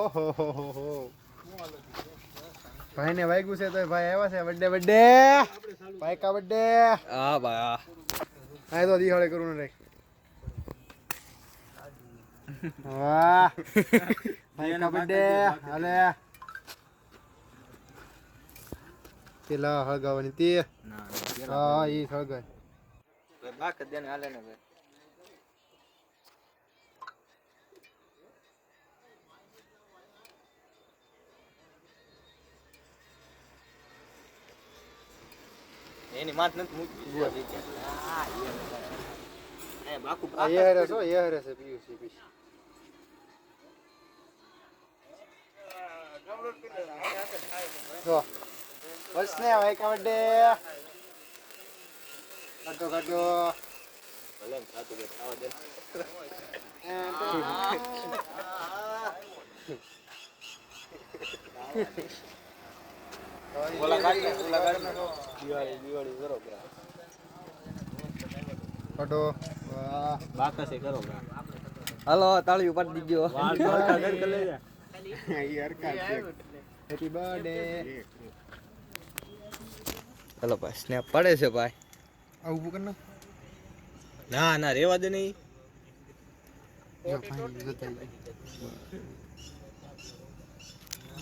ઓહો હો ભાઈ ને વાગ્યું છે તો ભાઈ આવ્યા છે બર્થડે બર્થડે ભાઈ કા બર્થડે હા ભાઈ આ તો દિવાળી કરું ને વાહ ભાઈ કા બર્થડે હાલે પેલા હળગાવાની તે હા ઈ હળગાય બાક દેને હાલે ને ભાઈ એની માથ નથી મૂકી બુઆ થઈ ગયા એ બાકુ એ હરે છે પીયુસી પી જો બસ ને ભાઈ કા બર્થડે કાટો કાટો ભલે એમ થાતું કે ખાવા દે ઓલા કાઢ દિવાળી બરોબર કાટો વાહ બાકસે કરો હાલો તાળી પાડી દીજો યાર કા હેપી બર્થડે ચલો ભાઈ સ્નેપ પડે છે ભાઈ આવું કર ના ના રેવા દે નહીં જો ભાઈ બતાઈ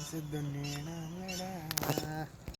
સદનેડા મેડા